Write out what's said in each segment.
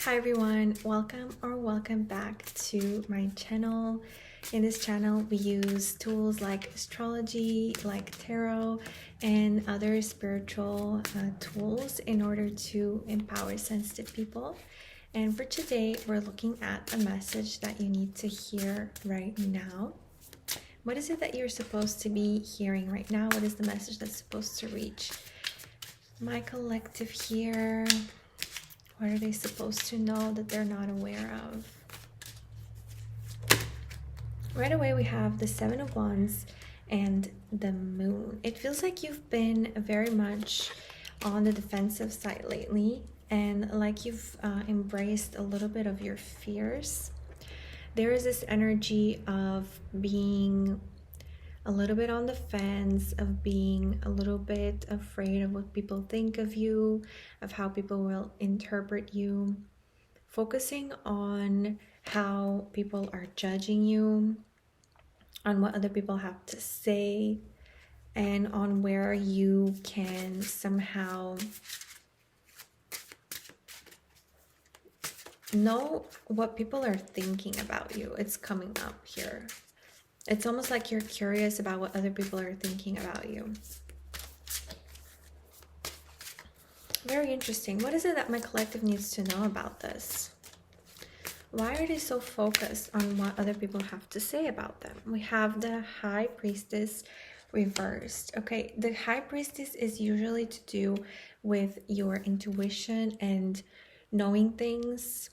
Hi everyone, welcome back to my channel. In this channel we use tools like astrology, like tarot, and other spiritual tools in order to empower sensitive people. And for today we're looking at a message that you need to hear right now. What is it that you're supposed to be hearing right now? What is the message that's supposed to reach my collective here? What are they supposed to know that they're not aware of? Right away we have the Seven of Wands and the Moon. It feels like you've been very much on the defensive side lately, and like you've embraced a little bit of your fears. There is this energy of being a little bit on the fence, of being a little bit afraid of what people think of you, of how people will interpret you, focusing on how people are judging you, on what other people have to say, and on where you can somehow know what people are thinking about you. It's coming up here. It's almost like you're curious about what other people are thinking about you. Very interesting. What is it that my collective needs to know about this? Why are they so focused on what other people have to say about them? We have the High Priestess reversed. Okay, the High Priestess is usually to do with your intuition and knowing things,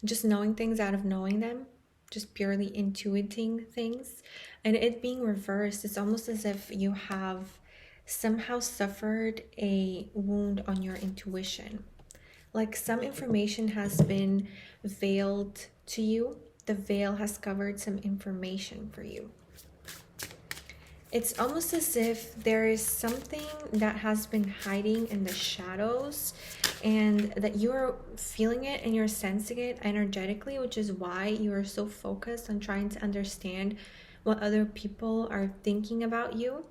just knowing things out of knowing them, just purely intuiting things. And it being reversed, it's almost as if you have somehow suffered a wound on your intuition. Like some information has been veiled to you. The veil has covered some information for you. It's almost as if there is something that has been hiding in the shadows, and that you are feeling it and you're sensing it energetically, which is why you are so focused on trying to understand what other people are thinking about you,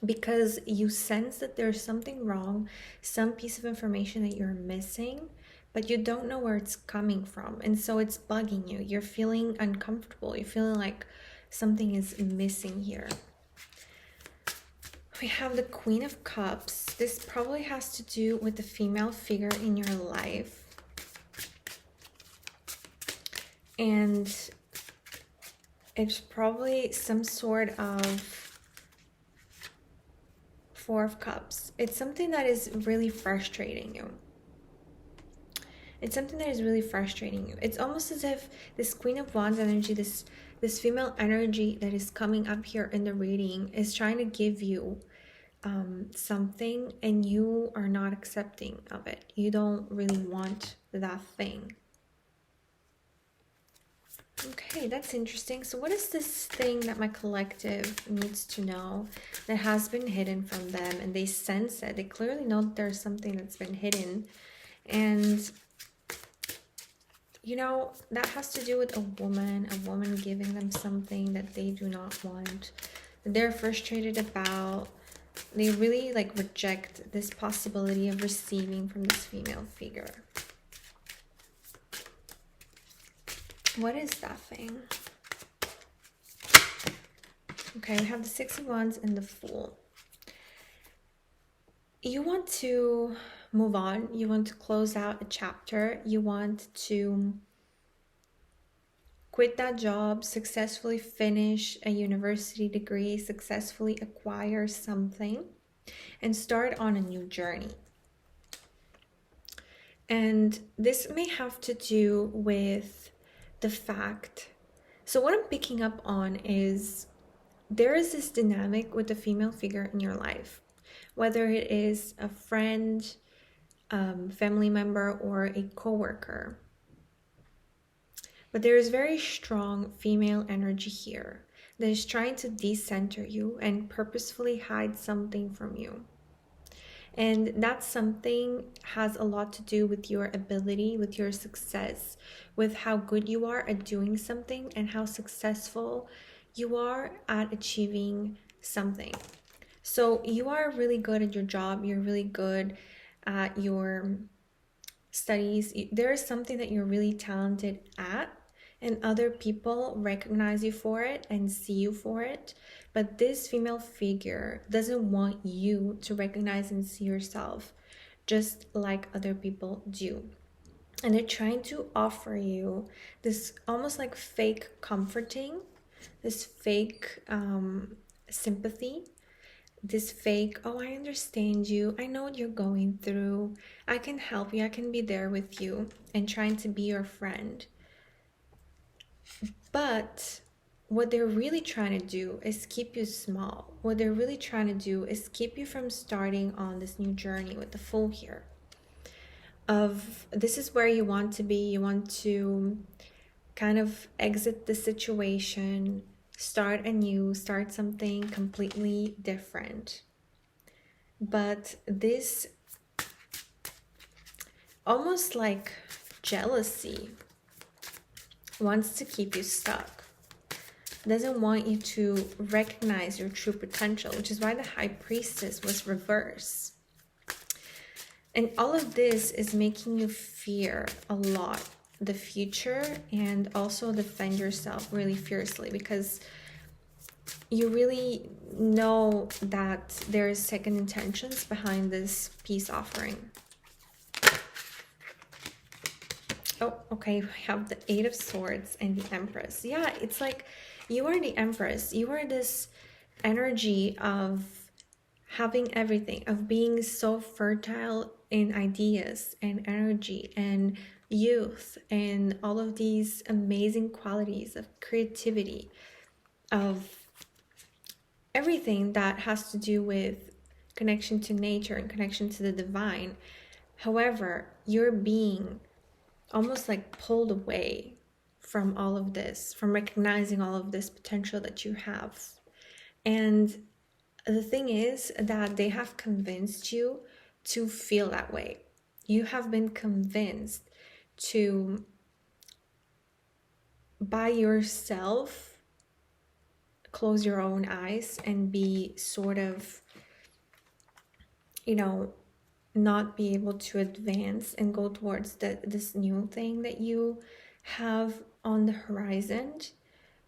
because you sense that there's something wrong, some piece of information that you're missing, but you don't know where it's coming from, and so it's bugging you. You're feeling uncomfortable. You're feeling like something is missing here. We have the Queen of Cups. This probably has to do with the female figure in your life. And it's probably some sort of Four of Cups. It's something that is really frustrating you. It's something that is really frustrating you. It's almost as if this Queen of Wands energy, this female energy that is coming up here in the reading is trying to give you something, and you are not accepting of it. You don't really want that thing. Okay, that's interesting. So what is this thing that my collective needs to know that has been hidden from them, and they sense it? They clearly know that there's something that's been hidden, and you know, that has to do with a woman giving them something that they do not want, that they're frustrated about. They really like reject this possibility of receiving from this female figure. What is that thing? Okay, we have the Six of Wands and the Fool. You want to move on. You want to close out a chapter. You want to quit that job, successfully finish a university degree, successfully acquire something, and start on a new journey. And this may have to do with the fact, so what I'm picking up on is there is this dynamic with the female figure in your life, whether it is a friend, family member, or a coworker. But there is very strong female energy here that is trying to decenter you and purposefully hide something from you. And that something has a lot to do with your ability, with your success, with how good you are at doing something and how successful you are at achieving something. So you are really good at your job. You're really good at your studies, there is something that you're really talented at, and other people recognize you for it and see you for it. But this female figure doesn't want you to recognize and see yourself just like other people do. And they're trying to offer you this almost like fake comforting, this fake sympathy, this fake, oh, I understand you, I know what you're going through, I can help you, I can be there with you, and trying to be your friend. But what they're really trying to do is keep you small. What they're really trying to do is keep you from starting on this new journey with the Fool here. Of this is where you want to be. You want to kind of exit the situation, start anew, start something completely different. But this almost like jealousy wants to keep you stuck, doesn't want you to recognize your true potential, which is why the High Priestess was reversed. And all of this is making you fear a lot the future, and also defend yourself really fiercely, because you really know that there's second intentions behind this peace offering. Oh, okay, we have the Eight of Swords and the Empress. Yeah, it's like you are the Empress. You are this energy of having everything, of being so fertile in ideas and energy and youth and all of these amazing qualities of creativity, of everything that has to do with connection to nature and connection to the divine. However, you're being almost like pulled away from all of this, from recognizing all of this potential that you have. And the thing is that they have convinced you to feel that way. You have been convinced to, by yourself, close your own eyes and be sort of, not be able to advance and go towards this new thing that you have on the horizon,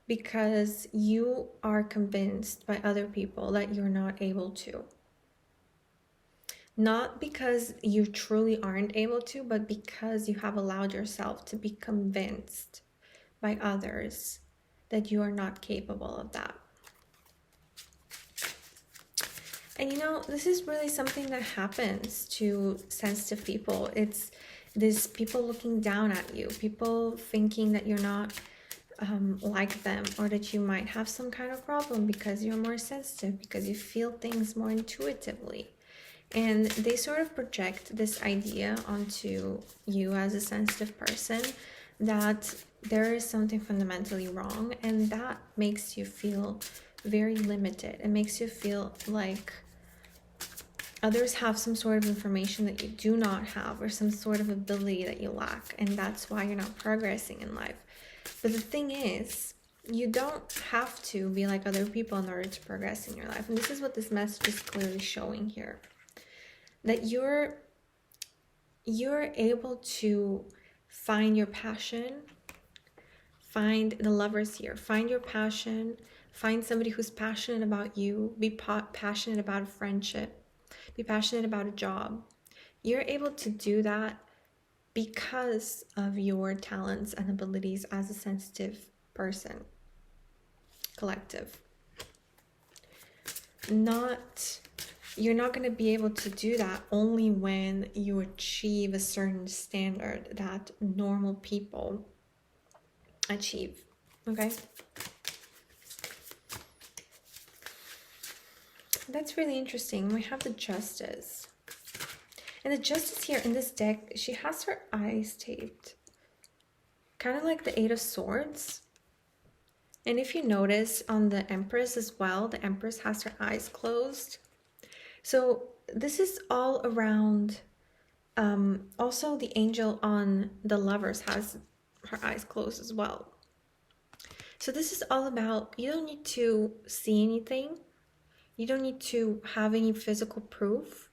because you are convinced by other people that you're not able to. Not because you truly aren't able to, but because you have allowed yourself to be convinced by others that you are not capable of that. And this is really something that happens to sensitive people. It's this people looking down at you, people thinking that you're not like them, or that you might have some kind of problem because you're more sensitive, because you feel things more intuitively. And they sort of project this idea onto you as a sensitive person that there is something fundamentally wrong, and that makes you feel very limited. It makes you feel like others have some sort of information that you do not have, or some sort of ability that you lack, and that's why you're not progressing in life. But the thing is, you don't have to be like other people in order to progress in your life. And this is what this message is clearly showing here. That you're able to find your passion, find the lovers here, find your passion, find somebody who's passionate about you, be passionate about a friendship, be passionate about a job. You're able to do that because of your talents and abilities as a sensitive person, collective. You're not going to be able to do that only when you achieve a certain standard that normal people achieve, okay? That's really interesting. We have the Justice. And the Justice here in this deck, she has her eyes taped. Kind of like the Eight of Swords. And if you notice on the Empress as well, the Empress has her eyes closed. So this is all around. Also, the angel on the Lovers has her eyes closed as well. So this is all about, you don't need to see anything. You don't need to have any physical proof.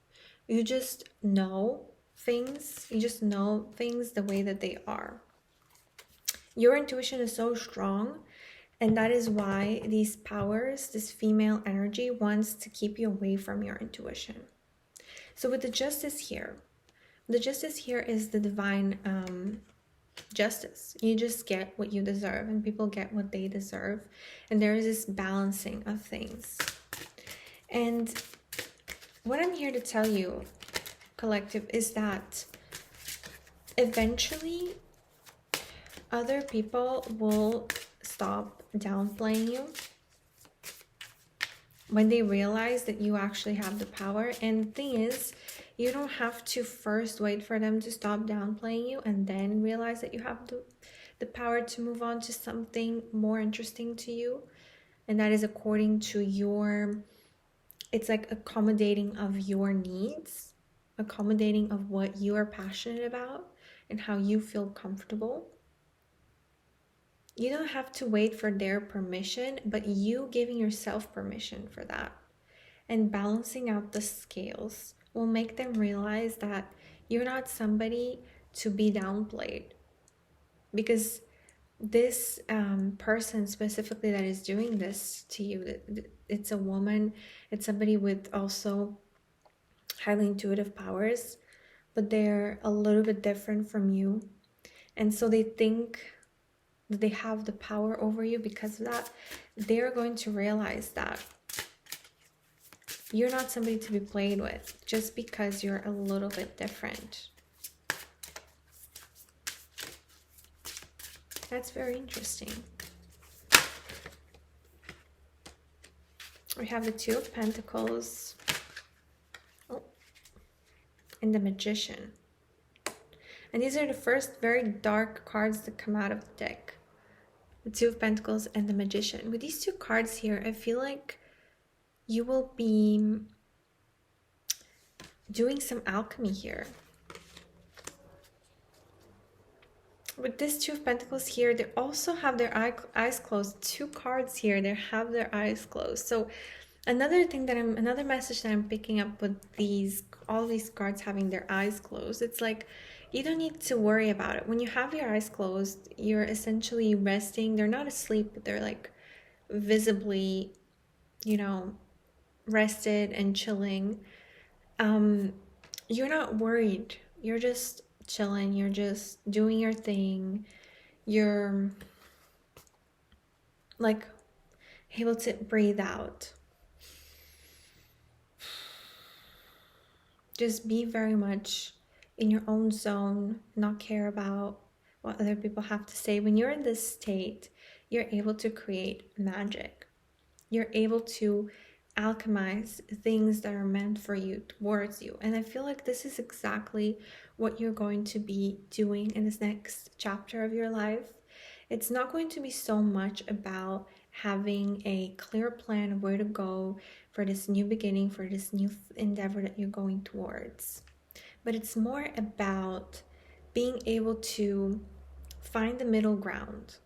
You just know things. You just know things the way that they are. Your intuition is so strong, and that is why these powers, this female energy, wants to keep you away from your intuition. So with the justice here, the justice here is the divine justice. You just get what you deserve, and people get what they deserve. And there is this balancing of things. And what I'm here to tell you, collective, is that eventually other people will stop downplaying you when they realize that you actually have the power. And the thing is, you don't have to first wait for them to stop downplaying you and then realize that you have the power to move on to something more interesting to you. And that is according to your, it's like accommodating of your needs, accommodating of what you are passionate about and how you feel comfortable. You don't have to wait for their permission, but you giving yourself permission for that. And balancing out the scales will make them realize that you're not somebody to be downplayed. Because this person specifically that is doing this to you, it's a woman, it's somebody with also highly intuitive powers, but they're a little bit different from you. And so they think that they have the power over you. Because of that, they're going to realize that you're not somebody to be played with just because you're a little bit different. That's very interesting. We have the Two of Pentacles. Oh, and the Magician. And these are the first very dark cards that come out of the deck. The Two of Pentacles and the Magician. With these two cards here, I feel like you will be doing some alchemy here. With this Two of Pentacles here, they also have their eyes closed. Two cards here, they have their eyes closed. So another message that I'm picking up with all these cards having their eyes closed, it's like you don't need to worry about it. When you have your eyes closed, you're essentially resting. They're not asleep, but they're like visibly, rested and chilling. You're not worried. You're just chilling. You're just doing your thing. You're like able to breathe out. Just be very much in your own zone, not care about what other people have to say. When you're in this state, you're able to create magic. You're able to alchemize things that are meant for you, towards you. And I feel like this is exactly what you're going to be doing in this next chapter of your life. It's not going to be so much about having a clear plan of where to go for this new beginning, for this new endeavor that you're going towards. But it's more about being able to find the middle ground.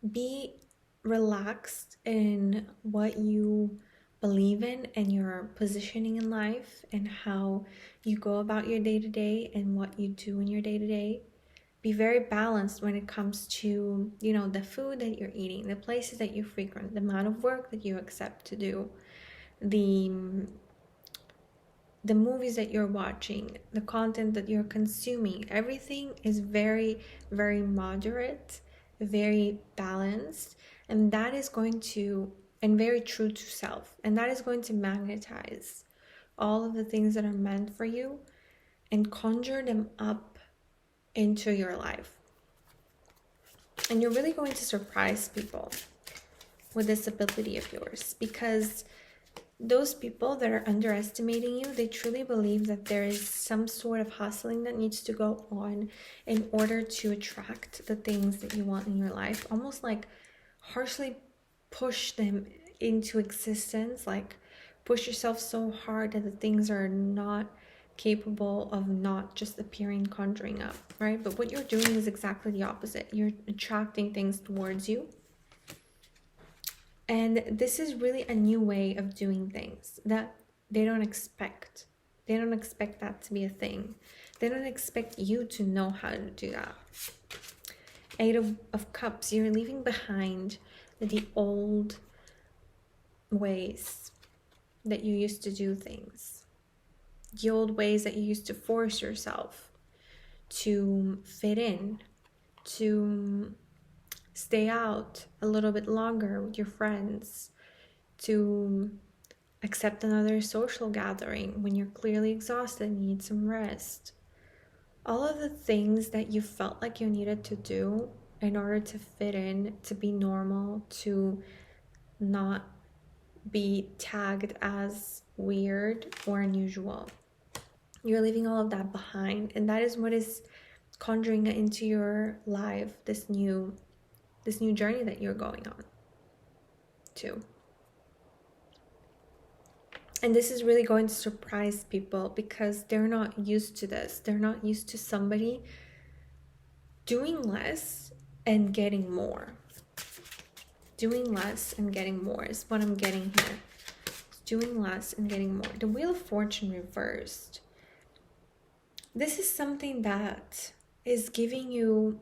Be relaxed in what you believe in and your positioning in life and how you go about your day-to-day and what you do in your day-to-day. Be very balanced when it comes to, the food that you're eating, the places that you frequent, the amount of work that you accept to do, the movies that you're watching, the content that you're consuming. Everything is very, very moderate, very balanced, and that is going to, and very true to self, and that is going to magnetize all of the things that are meant for you and conjure them up into your life. And you're really going to surprise people with this ability of yours, because those people that are underestimating you, they truly believe that there is some sort of hustling that needs to go on in order to attract the things that you want in your life. Almost like harshly push them into existence, like push yourself so hard that the things are not capable of not just appearing, conjuring up, right? But what you're doing is exactly the opposite. You're attracting things towards you. And this is really a new way of doing things that they don't expect. They don't expect that to be a thing. They don't expect you to know how to do that. Eight of Cups, you're leaving behind the old ways that you used to do things. The old ways that you used to force yourself to fit in, to stay out a little bit longer with your friends, to accept another social gathering when you're clearly exhausted and need some rest. All of the things that you felt like you needed to do in order to fit in, to be normal, to not be tagged as weird or unusual. You're leaving all of that behind, and that is what is conjuring into your life this new journey that you're going on to. And this is really going to surprise people because they're not used to this. They're not used to somebody doing less and getting more. Doing less and getting more is what I'm getting here. Doing less and getting more. The Wheel of Fortune reversed. This is something that is giving you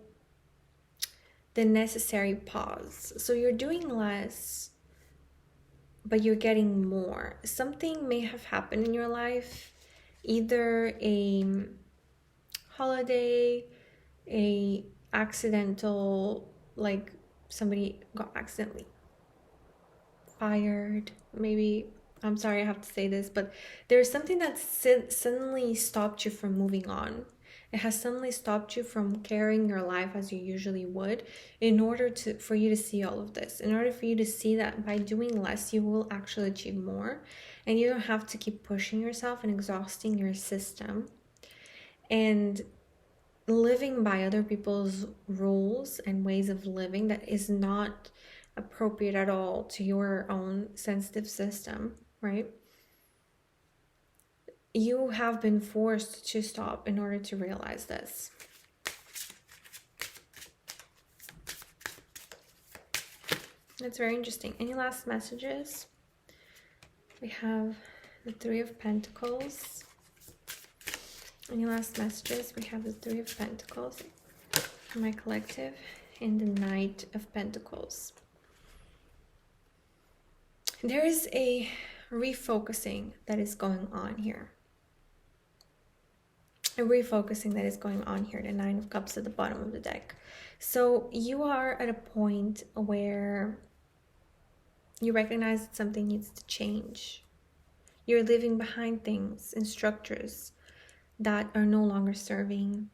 the necessary pause. So you're doing less, but you're getting more. Something may have happened in your life, either a holiday, a accidental, like somebody got accidentally fired, maybe. I'm sorry I have to say this, but there's something that suddenly stopped you from moving on. It has suddenly stopped you from carrying your life as you usually would, in order for you to see all of this, in order for you to see that by doing less, you will actually achieve more, and you don't have to keep pushing yourself and exhausting your system and living by other people's rules and ways of living that is not appropriate at all to your own sensitive system, right? You have been forced to stop in order to realize this. That's very interesting. Any last messages? We have the Three of Pentacles. Any last messages? We have the Three of Pentacles for my collective and the Knight of Pentacles. There is a refocusing that is going on here. A refocusing that is going on here. The Nine of Cups at the bottom of the deck. So you are at a point where you recognize that something needs to change. You're leaving behind things and structures that are no longer serving.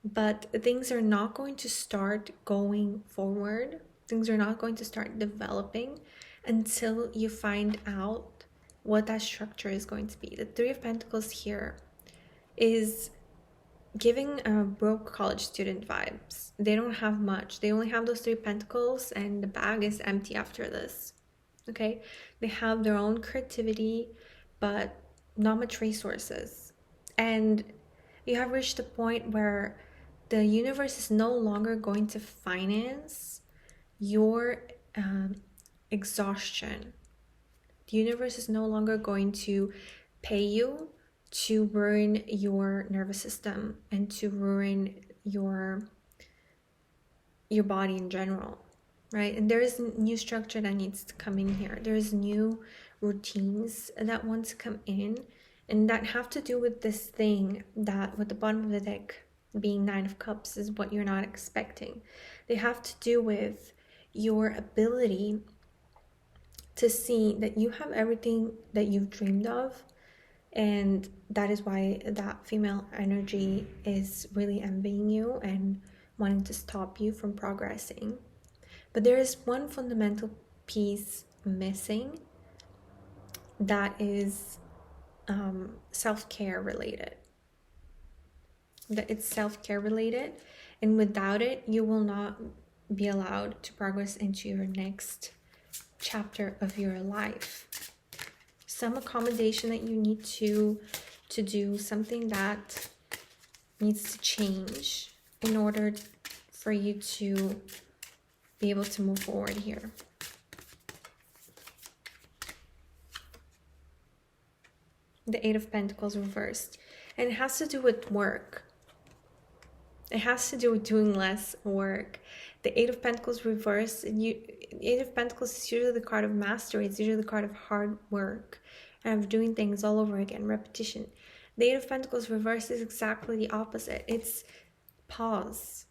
But things are not going to start going forward. Things are not going to start developing until you find out what that structure is going to be. The Three of Pentacles here is giving broke college student vibes. They don't have much. They only have those Three Pentacles and the bag is empty after this. Okay? They have their own creativity, but not much resources. And you have reached a point where the universe is no longer going to finance your exhaustion. The universe is no longer going to pay you to ruin your nervous system and to ruin your body in general, right? And there is a new structure that needs to come in here. There's new routines that want to come in, and that have to do with this thing that with the bottom of the deck being Nine of Cups is what you're not expecting. They have to do with your ability to see that you have everything that you've dreamed of, and that is why that female energy is really envying you and wanting to stop you from progressing. But there is one fundamental piece missing that is self-care related. That it's self-care related, and without it you will not be allowed to progress into your next chapter of your life. Some accommodation that you need to do, something that needs to change in order for you to be able to move forward here. the Eight of Pentacles reversed. And it has to do with work. It has to do with doing less work. The Eight of Pentacles reversed, Eight of Pentacles is usually the card of mastery. It's usually the card of hard work and of doing things all over again, repetition. The Eight of Pentacles reversed is exactly the opposite. It's pause.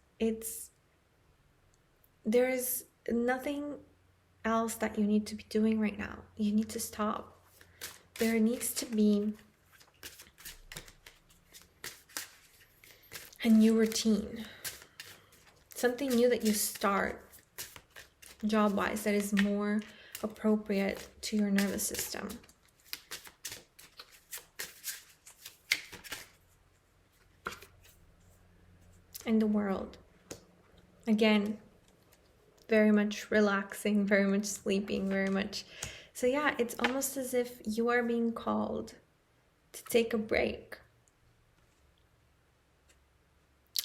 There's nothing else that you need to be doing right now. You need to stop. There needs to be a new routine, something new that you start job-wise that is more appropriate to your nervous system. And the world, again, very much relaxing, very much sleeping, very much. So yeah, it's almost as if you are being called to take a break.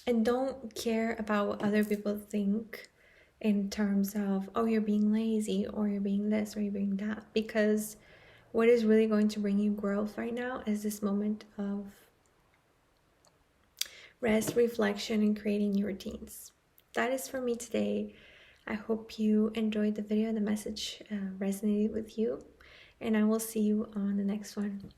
And don't care about what other people think in terms of, oh, you're being lazy, or you're being this, or you're being that. Because what is really going to bring you growth right now is this moment of rest, reflection, and creating new routines. That is for me today. I hope you enjoyed the video. The message resonated with you. And I will see you on the next one.